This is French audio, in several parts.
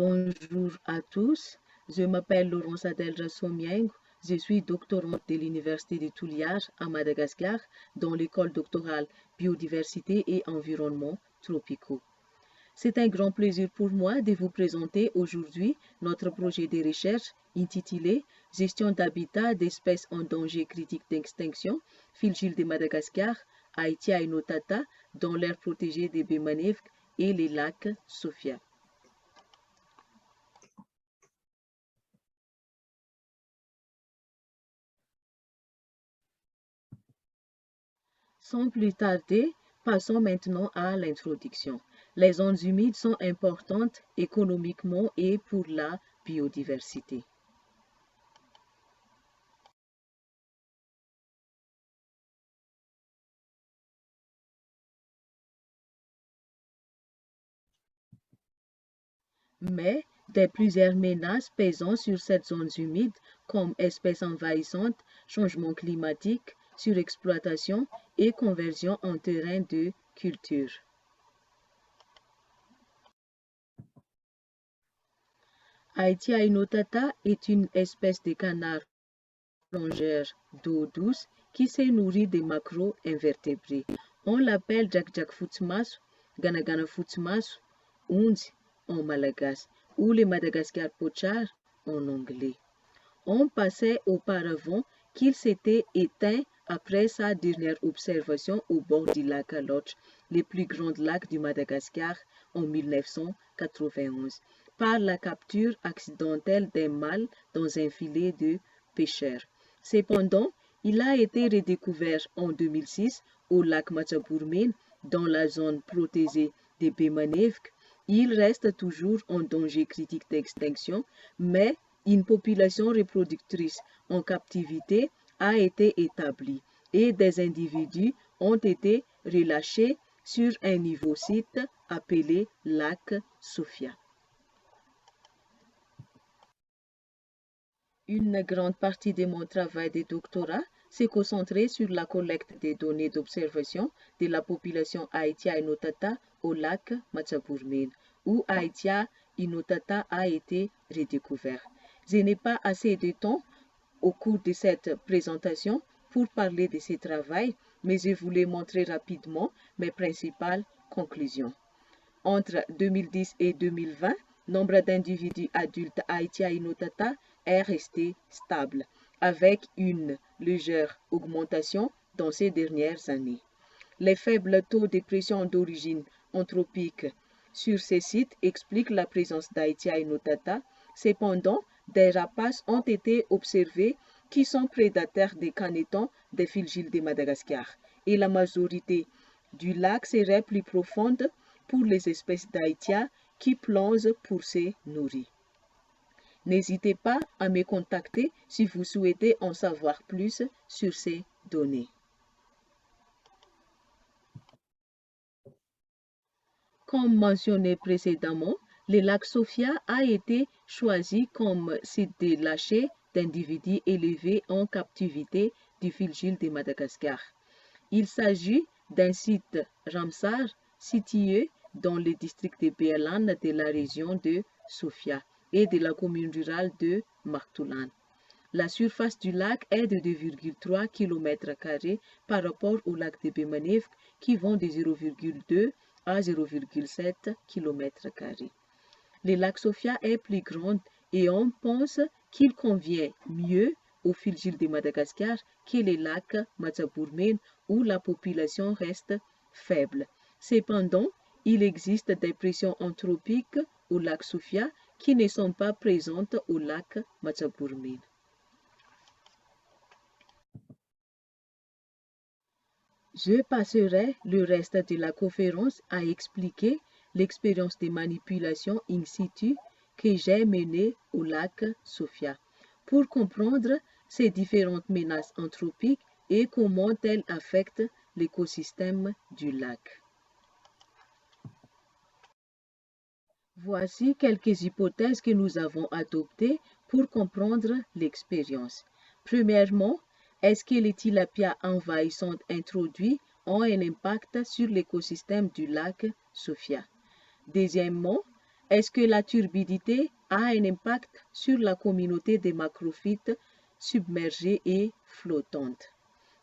Bonjour à tous, je m'appelle Laurence Rasoamihaingo, je suis doctorante de l'Université de Touliage à Madagascar dans l'école doctorale Biodiversité et Environnements tropicaux. C'est un grand plaisir pour moi de vous présenter aujourd'hui notre projet de recherche intitulé Gestion d'habitat d'espèces en danger critique d'extinction, fil-gil de Madagascar, Aythya et Innotata, dans l'aire protégée des baies manèvres et les lacs Sophia. Sans plus tarder, passons maintenant à l'introduction. Les zones humides sont importantes économiquement et pour la biodiversité. Mais plusieurs menaces pesant sur cette zone humide, comme espèces envahissantes, changement climatique, surexploitation et conversion en terrain de culture. Aythya innotata est une espèce de canard plongeur d'eau douce qui se nourrit des macro-invertébrés. On l'appelle Jakjakfutmas, Ganaganafutsmas, Unzi en malagasy, ou les Madagascar Pochard en anglais. On pensait auparavant qu'il s'était éteint après sa dernière observation au bord du lac Loch, le plus grand lac du Madagascar, en 1991, par la capture accidentelle d'un mâle dans un filet de pêcheurs. Cependant, il a été redécouvert en 2006 au lac Machaburmin, dans la zone protégée des baies manèvres. Il reste toujours en danger critique d'extinction, mais une population reproductrice en captivité a été établie et des individus ont été relâchés sur un nouveau site appelé lac Sophia. Une grande partie de mon travail de doctorat s'est concentrée sur la collecte des données d'observation de la population Aythya innotata au lac Machaburmin, où Aythya innotata a été redécouvert. Je n'ai pas assez de temps au cours de cette présentation pour parler de ce travail, mais je voulais montrer rapidement mes principales conclusions. Entre 2010 et 2020, le nombre d'individus adultes Aythya innotata est resté stable, avec une légère augmentation dans ces dernières années. Les faibles taux de pression d'origine anthropique sur ces sites expliquent la présence d'Aythya innotata. Cependant, des rapaces ont été observés qui sont prédateurs des canetons des fil-gil de Madagascar, et la majorité du lac serait plus profonde pour les espèces d'Aythya qui plongent pour se nourrir. N'hésitez pas à me contacter si vous souhaitez en savoir plus sur ces données. Comme mentionné précédemment, le lac Sophia a été choisi comme site de lâcher d'individus élevés en captivité du fil-gil de Madagascar. Il s'agit d'un site Ramsar situé dans le district de Berlan de la région de Sofia et de la commune rurale de Martulan. La surface du lac est de 2,3 km² par rapport au lac de Baies-Manèvres qui vont de 0,2 à 0,7 km². Le lac Sophia est plus grand et on pense qu'il convient mieux au fil-gil de Madagascar que le lac Machaburmin où la population reste faible. Cependant, il existe des pressions anthropiques au lac Sophia qui ne sont pas présentes au lac Machaburmin. Je passerai le reste de la conférence à expliquer l'expérience de manipulation in situ que j'ai menée au lac Sophia pour comprendre ces différentes menaces anthropiques et comment elles affectent l'écosystème du lac. Voici quelques hypothèses que nous avons adoptées pour comprendre l'expérience. Premièrement, est-ce que les tilapias envahissantes introduits ont un impact sur l'écosystème du lac Sophia? Deuxièmement, est-ce que la turbidité a un impact sur la communauté des macrophytes submergées et flottantes?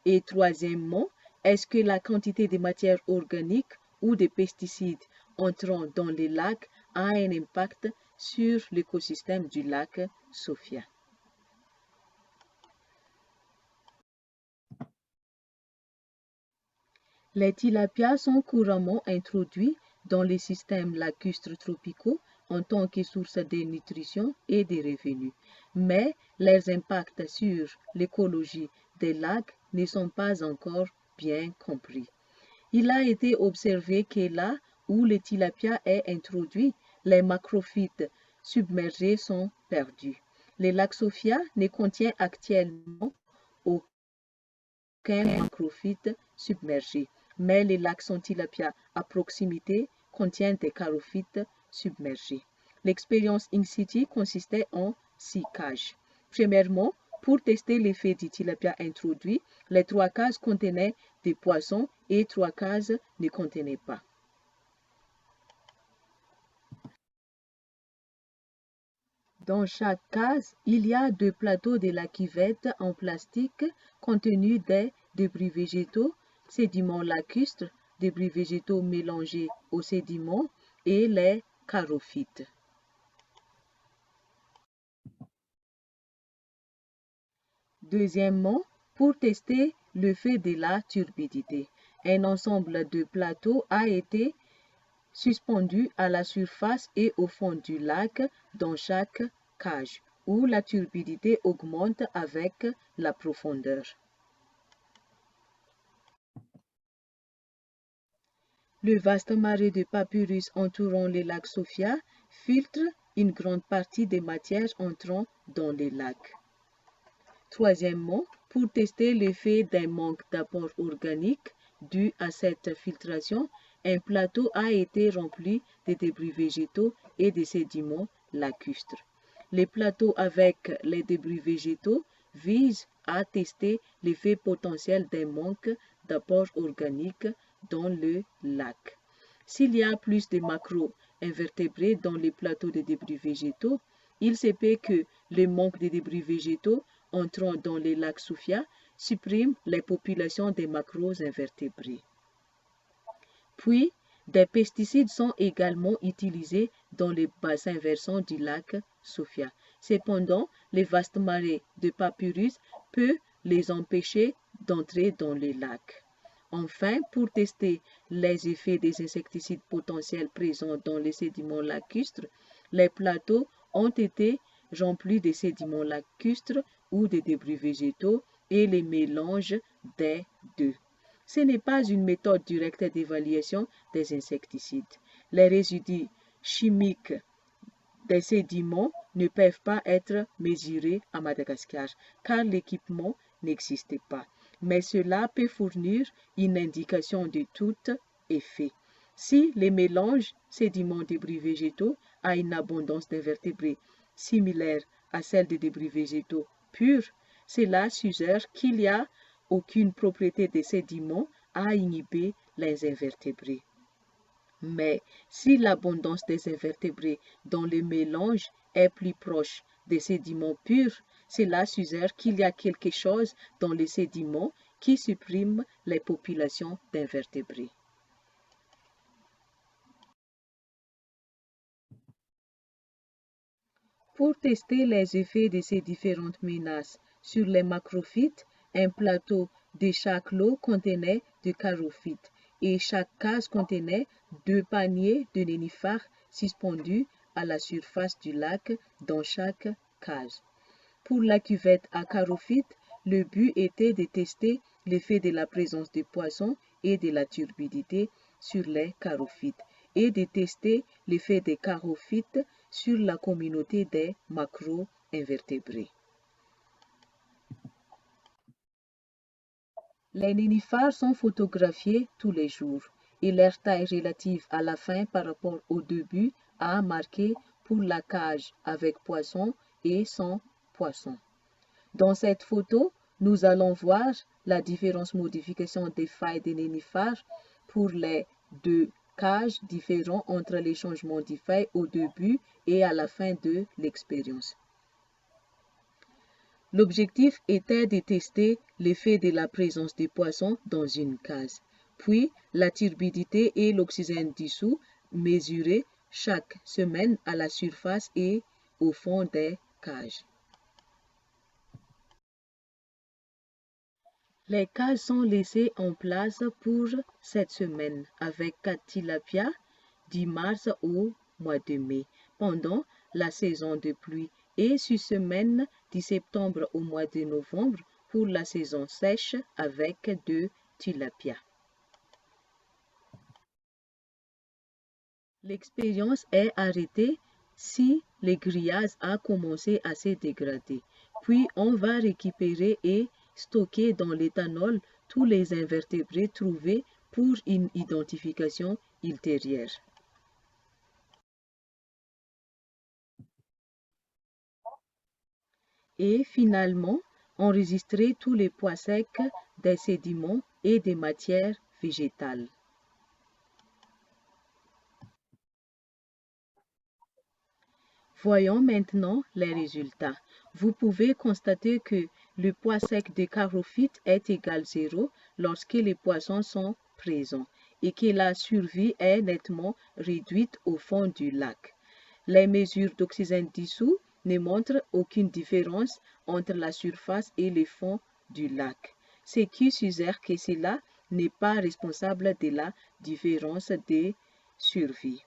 Et troisièmement, est-ce que la quantité de matières organiques ou de pesticides entrant dans les lacs a un impact sur l'écosystème du lac Sofia? Les tilapias sont couramment introduits dans les systèmes lacustres tropicaux en tant que source de nutrition et de revenus, mais leurs impacts sur l'écologie des lacs ne sont pas encore bien compris. Il a été observé que là où le tilapia est introduit, les macrophytes submergés sont perdus. Le lac Sofia ne contient actuellement aucun macrophyte submergé, mais les lacs sans tilapia à proximité contiennent des charophytes submergés. L'expérience in situ consistait en 6 cages. Premièrement, pour tester l'effet du tilapia introduit, les 3 cases contenaient des poissons et 3 cases ne contenaient pas. Dans chaque case, il y a 2 plateaux de la cuvette en plastique contenus des débris végétaux, sédiments lacustres, débris végétaux mélangés aux sédiments et les charophytes. Deuxièmement, pour tester l'effet de la turbidité, un ensemble de plateaux a été suspendu à la surface et au fond du lac dans chaque cage, où la turbidité augmente avec la profondeur. Le vaste marais de papyrus entourant le lac Sofia filtre une grande partie des matières entrant dans le lac. Troisièmement, pour tester l'effet d'un manque d'apport organique dû à cette filtration, un plateau a été rempli de débris végétaux et de sédiments lacustres. Les plateaux avec les débris végétaux visent à tester l'effet potentiel d'un manque d'apport organique dans le lac. S'il y a plus de macro-invertébrés dans les plateaux de débris végétaux, il se peut que le manque de débris végétaux entrant dans les lacs Sofia supprime les populations des macro-invertébrés. Puis, des pesticides sont également utilisés dans les bassins versants du lac Sofia. Cependant, le vaste marais de papyrus peut les empêcher d'entrer dans les lacs. Enfin, pour tester les effets des insecticides potentiels présents dans les sédiments lacustres, les plateaux ont été remplis de sédiments lacustres ou de débris végétaux et les mélanges des deux. Ce n'est pas une méthode directe d'évaluation des insecticides. Les résidus chimiques des sédiments ne peuvent pas être mesurés à Madagascar car l'équipement n'existe pas. Mais cela peut fournir une indication de tout effet. Si le mélange sédiments-débris végétaux a une abondance d'invertébrés similaire à celle des débris végétaux purs, cela suggère qu'il n'y a aucune propriété des sédiments à inhiber les invertébrés. Mais si l'abondance des invertébrés dans le mélange est plus proche des sédiments purs, cela suggère qu'il y a quelque chose dans les sédiments qui supprime les populations d'invertébrés. Pour tester les effets de ces différentes menaces sur les macrophytes, un plateau de chaque lot contenait de charophytes et chaque case contenait 2 paniers de nénuphars suspendus à la surface du lac dans chaque case. Pour la cuvette à charophytes, le but était de tester l'effet de la présence de poissons et de la turbidité sur les charophytes et de tester l'effet des charophytes sur la communauté des macro-invertébrés. Les nénuphars sont photographiés tous les jours et leur taille relative à la fin par rapport au début a marqué pour la cage avec poisson et sans poisson. Dans cette photo, nous allons voir la différence modification des failles des nénuphars pour les 2 cages différents entre les changements d'effet au début et à la fin de l'expérience. L'objectif était de tester l'effet de la présence des poissons dans une case, puis la turbidité et l'oxygène dissous mesurés chaque semaine à la surface et au fond des cages. Les cages sont laissées en place pour cette semaine avec 4 tilapias du mars au mois de mai pendant la saison de pluie et 6 semaines de septembre au mois de novembre pour la saison sèche avec 2 tilapias. L'expérience est arrêtée si le grillage a commencé à se dégrader. Puis on va récupérer et stocker dans l'éthanol tous les invertébrés trouvés pour une identification ultérieure. Et finalement, enregistrer tous les poids secs des sédiments et des matières végétales. Voyons maintenant les résultats. Vous pouvez constater que le poids sec des charophytes est égal à 0 lorsque les poissons sont présents et que la survie est nettement réduite au fond du lac. Les mesures d'oxygène dissous ne montrent aucune différence entre la surface et le fond du lac, ce qui suggère que cela n'est pas responsable de la différence de survie.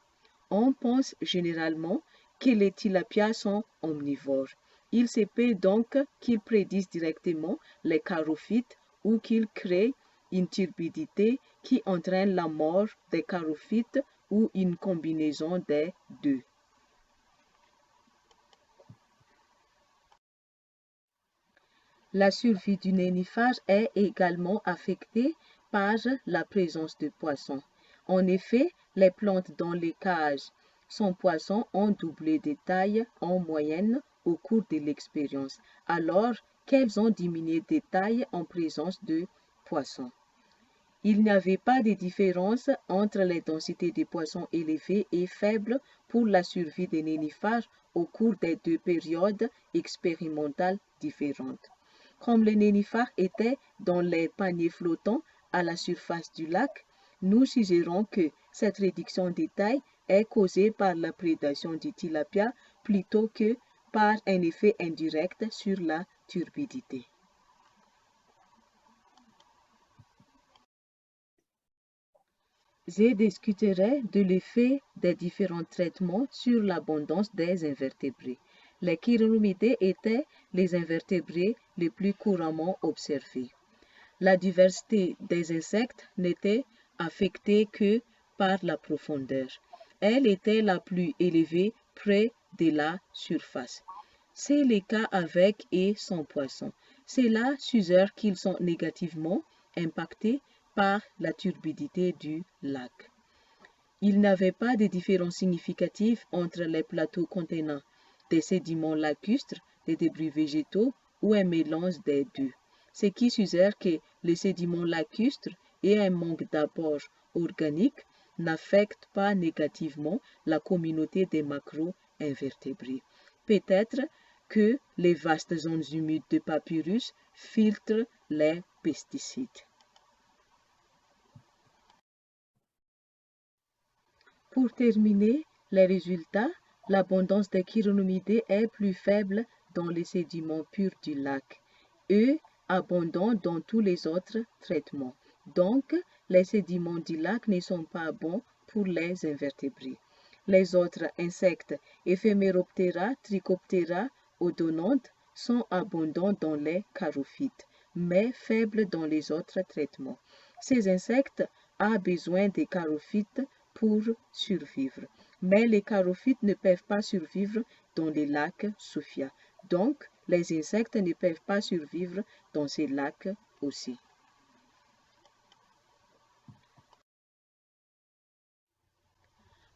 On pense généralement que les tilapias sont omnivores. Il se peut donc qu'ils prédisent directement les charophytes ou qu'ils créent une turbidité qui entraîne la mort des charophytes ou une combinaison des deux. La survie du nénuphar est également affectée par la présence de poissons. En effet, les plantes dans les cages sans poissons ont doublé de taille en moyenne au cours de l'expérience, alors qu'elles ont diminué de taille en présence de poissons. Il n'y avait pas de différence entre les densités de poissons élevées et faibles pour la survie des nénuphars au cours des deux périodes expérimentales différentes. Comme les nénuphars étaient dans les paniers flottants à la surface du lac, nous suggérons que cette réduction de taille est causée par la prédation du tilapia plutôt que par un effet indirect sur la turbidité. Je discuterai de l'effet des différents traitements sur l'abondance des invertébrés. Les chironomidés étaient les invertébrés les plus couramment observés. La diversité des insectes n'était affectée que par la profondeur. Elle était la plus élevée près de la surface. C'est le cas avec et sans poissons. Cela suggère qu'ils sont négativement impactés par la turbidité du lac. Il n'y avait pas de différence significative entre les plateaux contenant des sédiments lacustres, des débris végétaux ou un mélange des deux, ce qui suggère que les sédiments lacustres et un manque d'apport organique n'affectent pas négativement la communauté des macro-invertébrés. Peut-être que les vastes zones humides de papyrus filtrent les pesticides. Pour terminer, les résultats, l'abondance des chironomidés est plus faible dans les sédiments purs du lac, eux abondants dans tous les autres traitements. Donc, les sédiments du lac ne sont pas bons pour les invertébrés. Les autres insectes, Ephemeroptera, Trichoptera, odonantes, sont abondants dans les charophytes, mais faibles dans les autres traitements. Ces insectes ont besoin des charophytes pour survivre. Mais les charophytes ne peuvent pas survivre dans les lacs Sophia. Donc, les insectes ne peuvent pas survivre dans ces lacs aussi.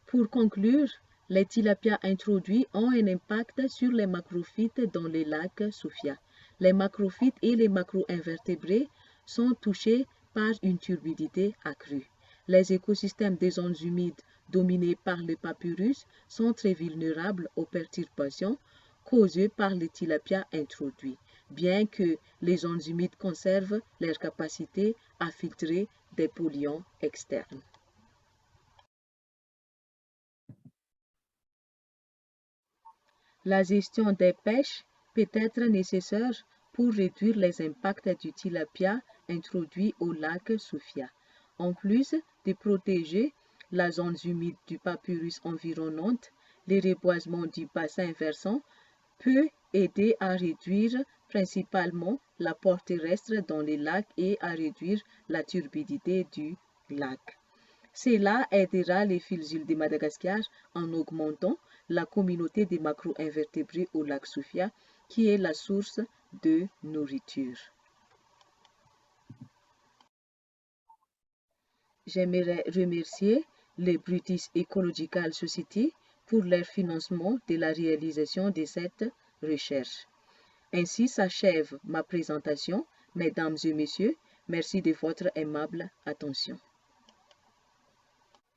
Pour conclure, les tilapias introduits ont un impact sur les macrophytes dans les lacs Sophia. Les macrophytes et les macro-invertébrés sont touchés par une turbidité accrue. Les écosystèmes des zones humides dominés par les papyrus sont très vulnérables aux perturbations causées par les tilapias introduits, bien que les zones humides conservent leur capacité à filtrer des polluants externes. La gestion des pêches peut être nécessaire pour réduire les impacts du tilapia introduit au lac Sofia. En plus de protéger la zone humide du papyrus environnante, le reboisement du bassin versant peut aider à réduire principalement l'apport terrestre dans les lacs et à réduire la turbidité du lac. Cela aidera les fils-îles de Madagascar en augmentant la communauté des macro-invertébrés au lac Sofia, qui est la source de nourriture. J'aimerais remercier les British Ecological Society pour leur financement de la réalisation de cette recherche. Ainsi s'achève ma présentation. Mesdames et messieurs, merci de votre aimable attention.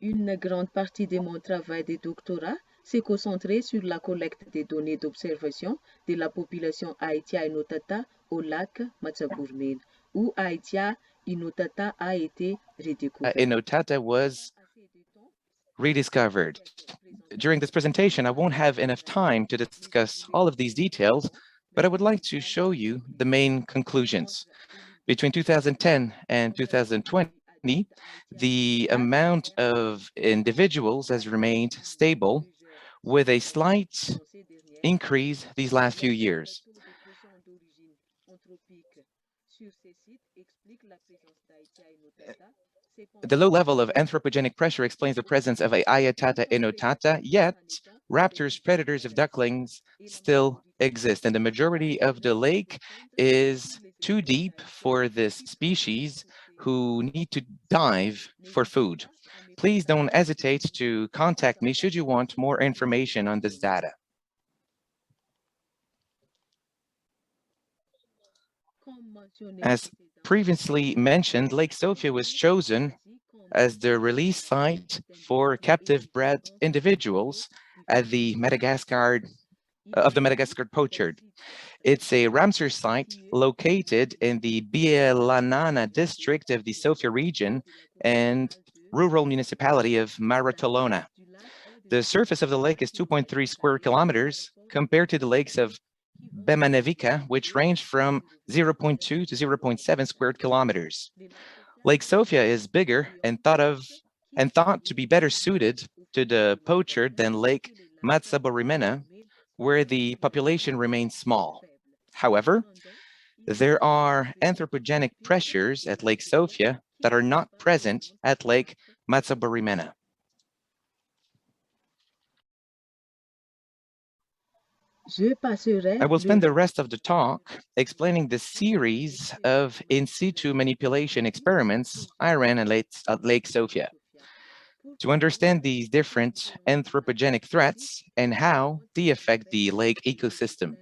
Une grande partie de mon travail de doctorat s'est concentrée sur la collecte des données d'observation de la population Aythya Innotata au lac Matsabourmine, où Aythya Innotata a été redécouvert. Innotata was rediscovered. During this presentation, I won't have enough time to discuss all of these details, but I would like to show you the main conclusions. Between 2010 and 2020, the amount of individuals has remained stable, with a slight increase these last few years. The low level of anthropogenic pressure explains the presence of Aythya Innotata, yet raptors, predators of ducklings still exist, and the majority of the lake is too deep for this species who need to dive for food. Please don't hesitate to contact me should you want more information on this data. As previously mentioned, Lake Sofia was chosen as the release site for captive bred individuals at the Madagascar Pochard. It's a Ramsar site located in the Bielanana district of the Sofia region and rural municipality of Maratolona. The surface of the lake is 2.3 square kilometers compared to the lakes of Bemanevica, which range from 0.2 to 0.7 square kilometers. Lake Sofia is bigger and thought to be better suited to the Pochard than Lake Matsaborimena, where the population remains small. However, there are anthropogenic pressures at Lake Sofia that are not present at Lake Matsaborimena. I will spend the rest of the talk explaining the series of in situ manipulation experiments I ran at Lake Sofia to understand these different anthropogenic threats and how they affect the lake ecosystem.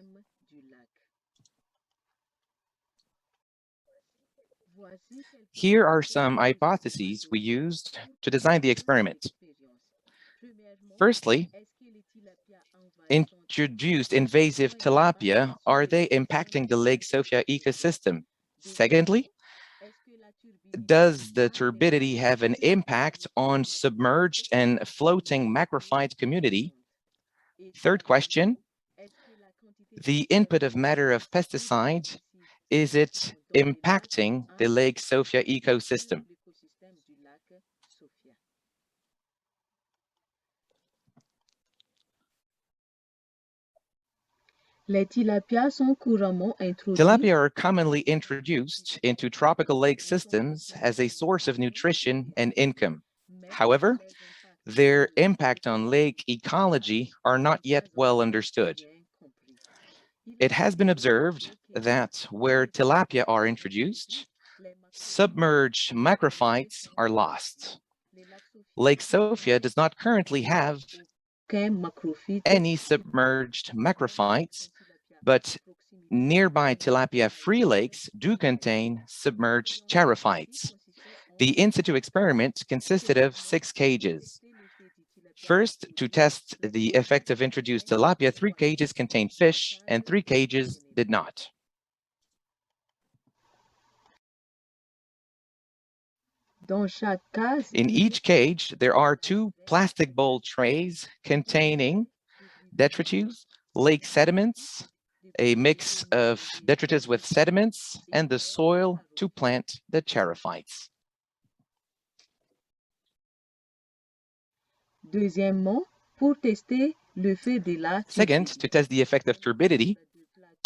Here are some hypotheses we used to design the experiment. Firstly, introduced invasive tilapia, are they impacting the Lake Sofia ecosystem? Secondly, does the turbidity have an impact on submerged and floating macrophyte community? Third question, the input of matter of pesticide, is it impacting the Lake Sofia ecosystem? Tilapia are commonly introduced into tropical lake systems as a source of nutrition and income. However, their impact on lake ecology are not yet well understood. It has been observed that where tilapia are introduced, submerged macrophytes are lost. Lake Sofia does not currently have any submerged macrophytes, but nearby tilapia-free lakes do contain submerged charophytes. The in-situ experiment consisted of 6 cages. First, to test the effect of introduced tilapia, 3 cages contained fish and 3 cages did not. In each cage, there are 2 plastic bowl trays containing detritus, lake sediments, a mix of detritus with sediments, and the soil to plant the charophytes. Second, to test the effect of turbidity,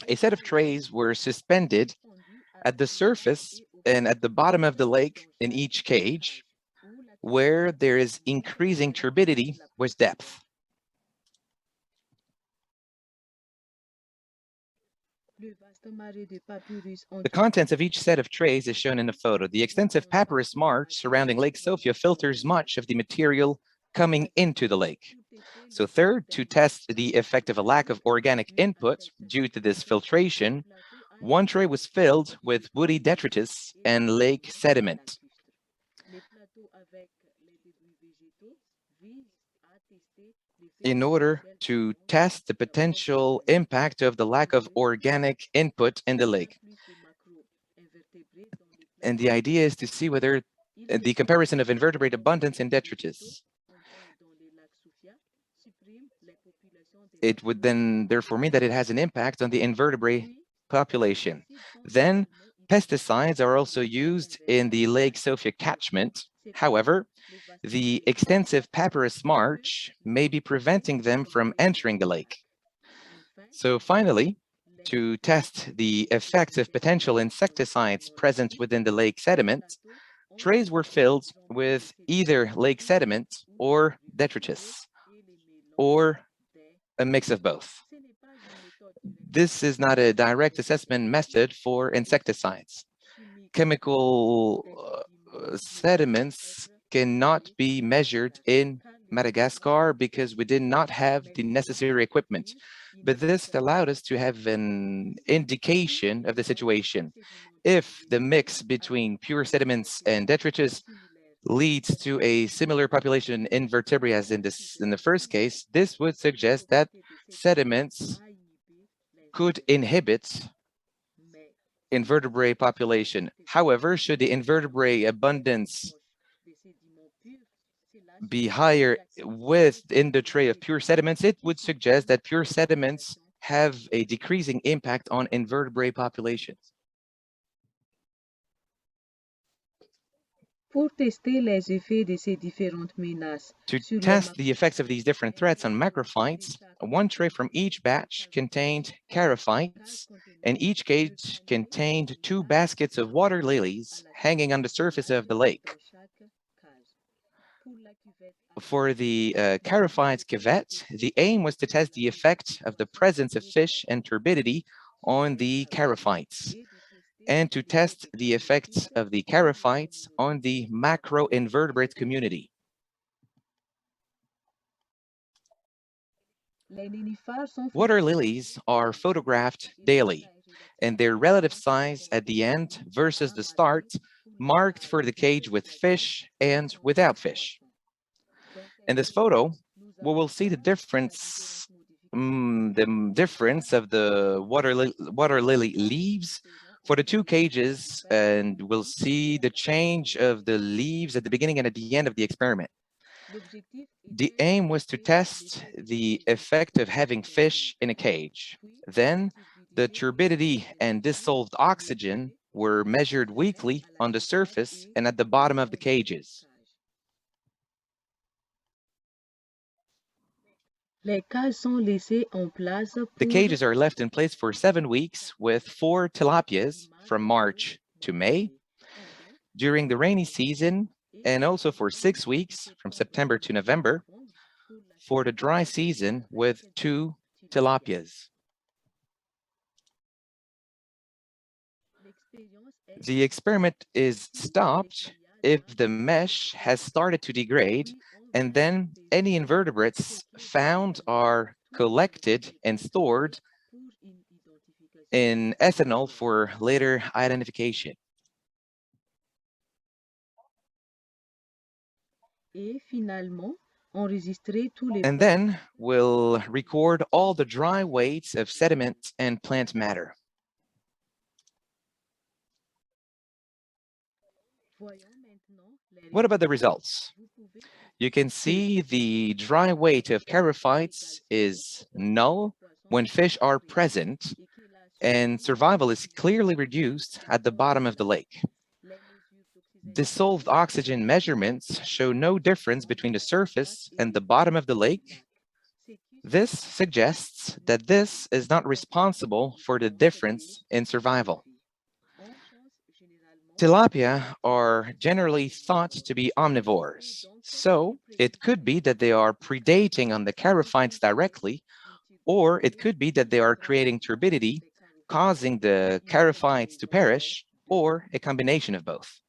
a set of trays were suspended at the surface and at the bottom of the lake in each cage, where there is increasing turbidity with depth. The contents of each set of trays is shown in the photo. The extensive papyrus marsh surrounding Lake Sophia filters much of the material coming into the lake. So third, to test the effect of a lack of organic input due to this filtration, 1 tray was filled with woody detritus and lake sediment. In order to test the potential impact of the lack of organic input in the lake. And the idea is to see whether the comparison of invertebrate abundance in detritus. It would then therefore mean that it has an impact on the invertebrate population. Then pesticides are also used in the Lake Sophia catchment. However, the extensive papyrus marsh may be preventing them from entering the lake. So finally, to test the effects of potential insecticides present within the lake sediment, trays were filled with either lake sediment or detritus, or a mix of both. This is not a direct assessment method for insecticides. Chemical sediments cannot be measured in Madagascar because we did not have the necessary equipment. But this allowed us to have an indication of the situation. If the mix between pure sediments and detritus leads to a similar population in invertebrate as in the first case, this would suggest that sediments could inhibit invertebrate population. However, should the invertebrate abundance be higher within the tray of pure sediments, it would suggest that pure sediments have a decreasing impact on invertebrate populations. To test the effects of these different threats on macrophytes, 1 tray from each batch contained charophytes, and each cage contained 2 baskets of water lilies hanging on the surface of the lake. For the charophytes cuvette, the aim was to test the effect of the presence of fish and turbidity on the charophytes, and to test the effects of the charophytes on the macroinvertebrate community. Water lilies are photographed daily, and their relative size at the end versus the start marked for the cage with fish and without fish. In this photo, we will see the difference of the water lily leaves for the 2 cages, and we'll see the change of the leaves at the beginning and at the end of the experiment. The aim was to test the effect of having fish in a cage. Then, the turbidity and dissolved oxygen were measured weekly on the surface and at the bottom of the cages. The cages are left in place for 7 weeks with 4 tilapias from March to May, during the rainy season, and also for 6 weeks from September to November for the dry season with 2 tilapias. The experiment is stopped if the mesh has started to degrade, and then any invertebrates found are collected and stored in ethanol for later identification. And then we'll record all the dry weights of sediment and plant matter. What about the results? You can see the dry weight of charophytes is null when fish are present, and survival is clearly reduced at the bottom of the lake. Dissolved oxygen measurements show no difference between the surface and the bottom of the lake. This suggests that this is not responsible for the difference in survival. Tilapia are generally thought to be omnivores, so it could be that they are predating on the charophytes directly, or it could be that they are creating turbidity, causing the charophytes to perish, or a combination of both.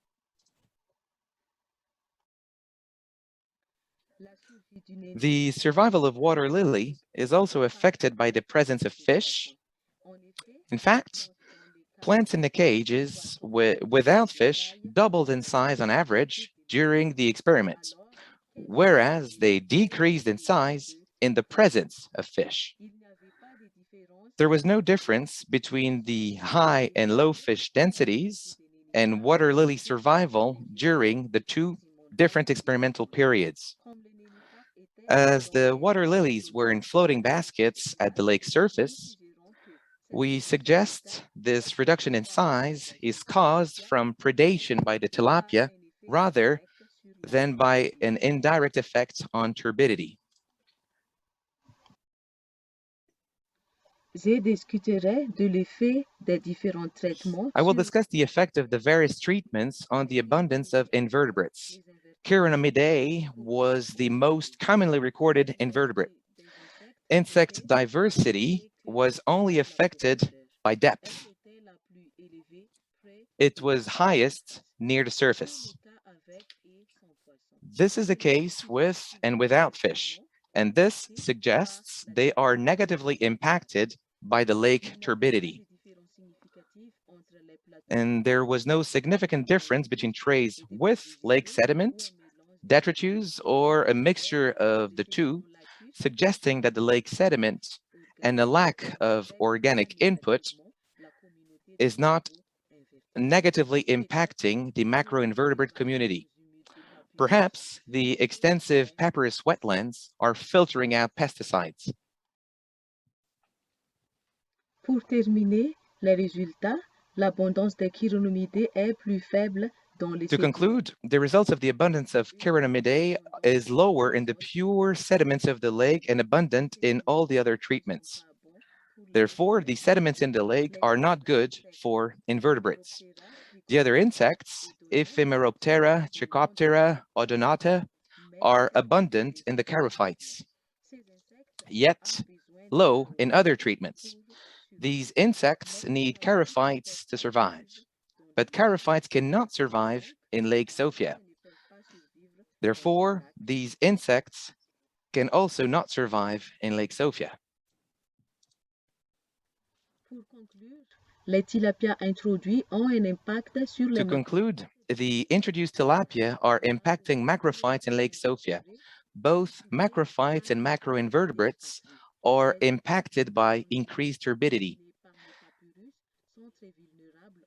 The survival of water lily is also affected by the presence of fish. In fact, plants in the cages without fish doubled in size on average during the experiment, whereas they decreased in size in the presence of fish. There was no difference between the high and low fish densities and water lily survival during the two different experimental periods. As the water lilies were in floating baskets at the lake surface, we suggest this reduction in size is caused from predation by the tilapia rather than by an indirect effect on turbidity. I will discuss the effect of the various treatments on the abundance of invertebrates. Chironomidae was the most commonly recorded invertebrate. Insect diversity was only affected by depth. It was highest near the surface. This is the case with and without fish, and this suggests they are negatively impacted by the lake turbidity. And there was no significant difference between trays with lake sediment, detritus, or a mixture of the two, suggesting that the lake sediment and the lack of organic input is not negatively impacting the macroinvertebrate community. Perhaps the extensive papyrus wetlands are filtering out pesticides. Pour terminer, les résultats, l'abondance des chironomidae est plus faible dans les To conclude, the results of the abundance of chironomidae is lower in the pure sediments of the lake and abundant in all the other treatments. Therefore, the sediments in the lake are not good for invertebrates. The other insects, Ephemeroptera, Trichoptera, Odonata, are abundant in the charophytes, yet low in other treatments. These insects need charophytes to survive, but charophytes cannot survive in Lake Sophia. Therefore, these insects can also not survive in Lake Sophia. To conclude, the introduced tilapia are impacting macrophytes in Lake Sophia. Both macrophytes and macroinvertebrates are impacted by increased turbidity.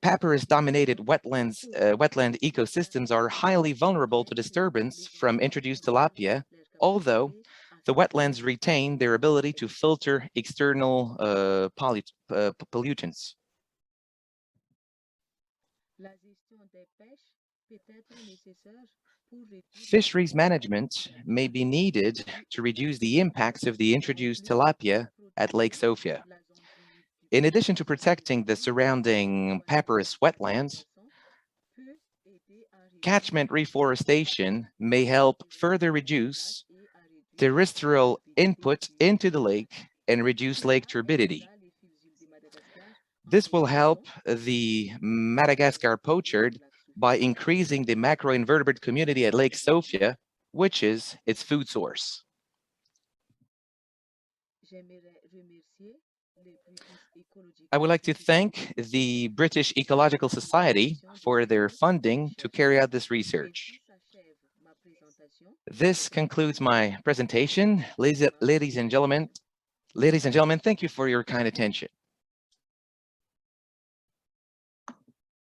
Papyrus-dominated wetland ecosystems are highly vulnerable to disturbance from introduced tilapia, although the wetlands retain their ability to filter external pollutants. Fisheries management may be needed to reduce the impacts of the introduced tilapia at Lake Sophia. In addition to protecting the surrounding papyrus wetlands, catchment reforestation may help further reduce terrestrial input into the lake and reduce lake turbidity. This will help the Madagascar pochard by increasing the macroinvertebrate community at Lake Sophia, which is its food source. I would like to thank the British Ecological Society for their funding to carry out this research. This concludes my presentation. Ladies and gentlemen, thank you for your kind attention.